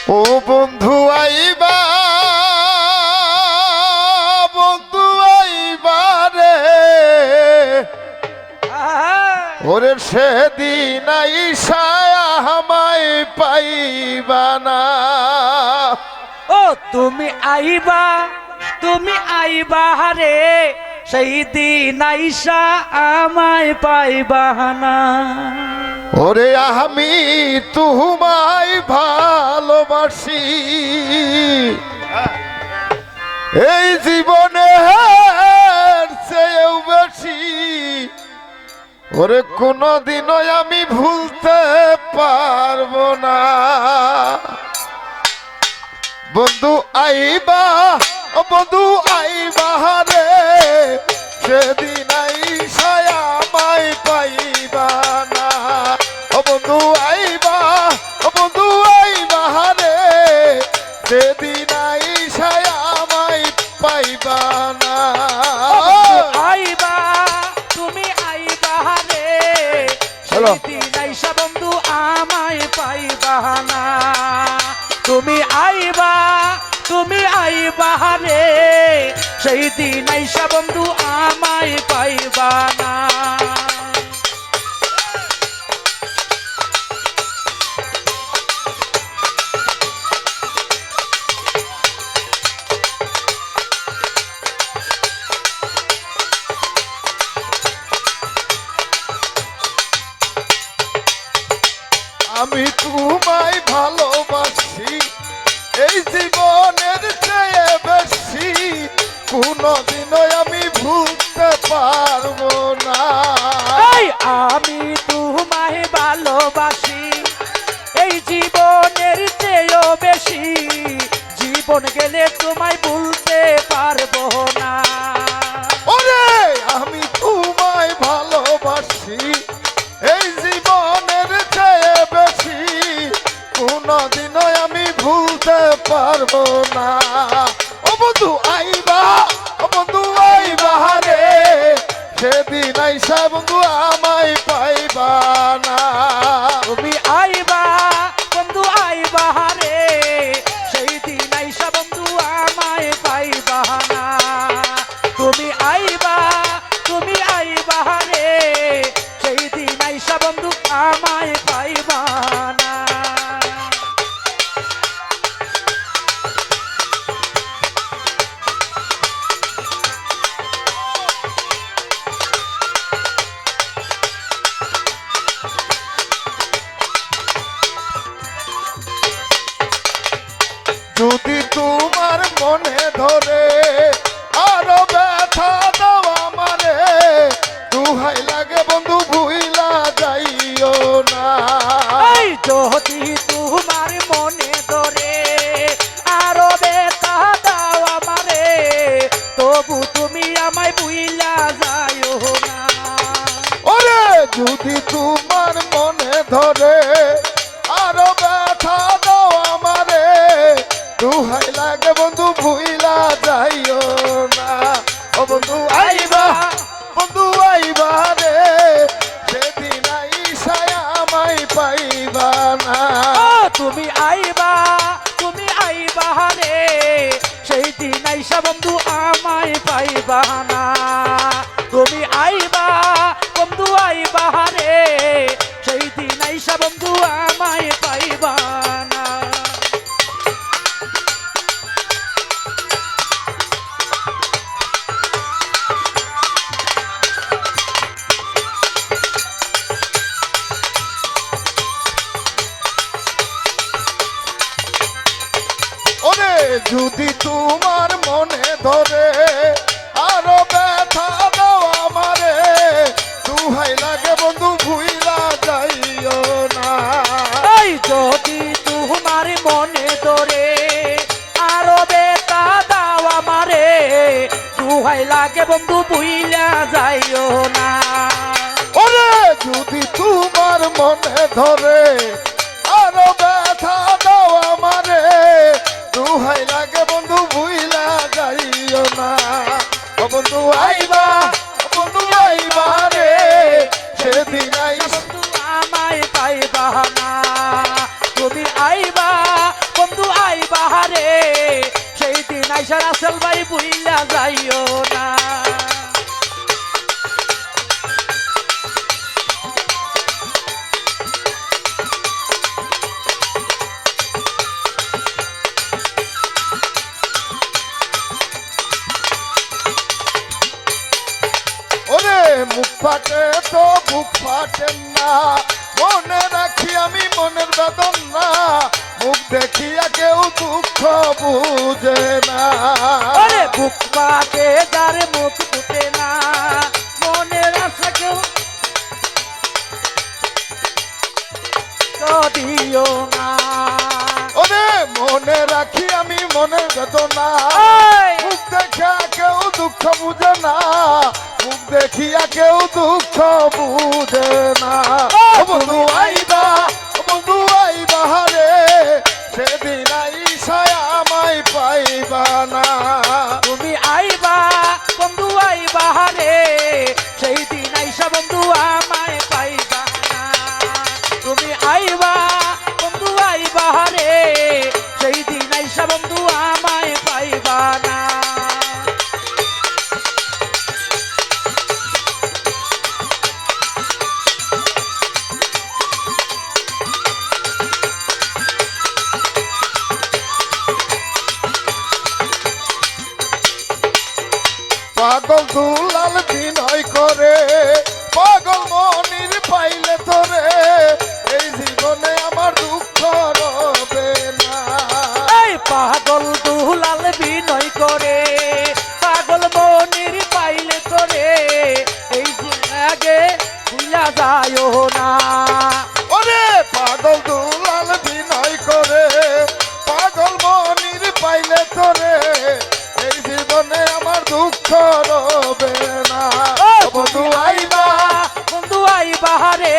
ও বন্ধু আইবা, বন্ধু আইবা রে, ওরে সেদিন আইসায় আমায় পাইবা না। ও তুমি আইবা রে, সেই দিন আইসা আমায় পাইবা না। ওরে আমি তোমায় ভালোবাসি, এই জীবনে চেয়েও বেশি, ওরে কোনদিনও আমি ভুলতে পারবো না। বন্ধু আইবা, ও বন্ধু আইবা রে, সেদিন আইসায় আমায় পাইবা না। ও বন্ধু আইবা, ও বন্ধু আইবা রে, সেদিন আইসায় আমায় পাইবা না। আইবা, তুমি আইবা রে, হ্যালো। সেই দিন আইসা বন্ধু আমায় পাইবা না। তুমি আইবা রে, সেই দিন আইসা বন্ধু আমায় পাইবা না। আমি তোমায় ভালোবাসি, এই জীবনের চেয়ে বেশি, কোনদিনও আমি ভুলতে পারবো না। এই আমি তোমায় ভালোবাসি, এই জীবনের চেয়েও বেশি, জীবন গেলে তোমায় ভুলতে পারবো না। ওরে আমি তোমায় ভালোবাসি, এই জীবনের চেয়ে বেশি, কোনদিনও আমি ভুলতে পারবো না। ও বন্ধু আইবা, ও বন্ধু আইবা রে, সেদিন আইসা বন্ধু আমায় পাইবা না। তুমি আইবা, বন্ধু আইবা রে, সেই দিন আইসা বন্ধু আমায় পাইবা না। তুমি আইবা রে, সেই দিন আইসা বন্ধু আমায় পাইবা না। যদি তোমার মনে ধরে আরো ব্যথা দাও আমারে, দুহাই লাগে বন্ধু ভুইলা যাইও না। এই যদি তোমার মনে ধরে আরো বেতা দাও আমারে, তবু তুমি আমায় ভুইলা যাইও না। ওরে যদি তোমার মনে ধরে আরো ব্যথা দাও আমারে, দুহাই লাগে বন্ধু ভুইলা যাইও না। ও বন্ধু আইবা, বন্ধু আইবা রে, সেদিন আইসায় আমায় পাইবা না। ও তুমি আইবা রে, সেই দিন আইসা বন্ধু আমায় পাইবা না। তুমি আইবা রে, সেই দিন আইসা বন্ধু আমায় পাইবা না। ওরে যদি তোমার মনে ধরে আরো ব্যথা দাও আমারে, দুহাই লাগে বন্ধু ভুইলা যাইও না। এই যদি তোমার মনে ধরে আরো বেতা দাও আমারে, দুহাই লাগে বন্ধু ভুইলা যাইও না। ওরে যদি তোমার মনে ধরে আরো ব্যথা দাও আমারে, দুহাই লাগে বন্ধু ভুইলা যাইও না। ও বন্ধু আইবা, ও বন্ধু আইবা রে, সেদিন আইসা বন্ধু আমায় পাইবা না। তুমি আইবা বন্ধু আই বাহারে সেই দিন আইসা রাসেল ভাই বুইলা যাইও না। ওরে মুখ ফাটে তো বুক ফাটে না, মনে রাখি আমি মনের বেদনা, মুখ দেখিয়া কেউ দুঃখ বুঝে না। আরে বুক পাতে যার মুখ ফুটে না, মনের আশা কেউ দিও না। ওরে মনে রাখি আমি মনের বেদনা, এই! মুখ দেখা কেউ দুঃখ বুঝে না, মুখ দেখিয়া কেউ দুঃখ বুঝে না। ও বন্ধু আইবা, ও বন্ধু আইবা রে, সেদিন আইসায় আমায় পাইবা না। তুমি আইবা বন্ধু আইবা রে সেই দিন আইসা বন্ধু আমায় পাইবা না। তুমি আইবা বন্ধু আইবা রে সেই দিন আইসা বন্ধু আমায় পাইবা না। পাগল দুলাল বিনয় করে, পাগল মনির পাইলে তোরে, এই জীবনে আমার দুঃখ রবে না। এই পাগল দুলাল বিনয় করে, পাগল মনির পাইলে তোরে, এই যে আগে ভুলা যায়ও না। ওরে পাগল দুলাল বিনয় করে, পাগল মনির পাইলে তোরে, এই জীবনে আমার দুঃখ রবে না। ও বন্ধু আইবা, বন্ধু আইবা রে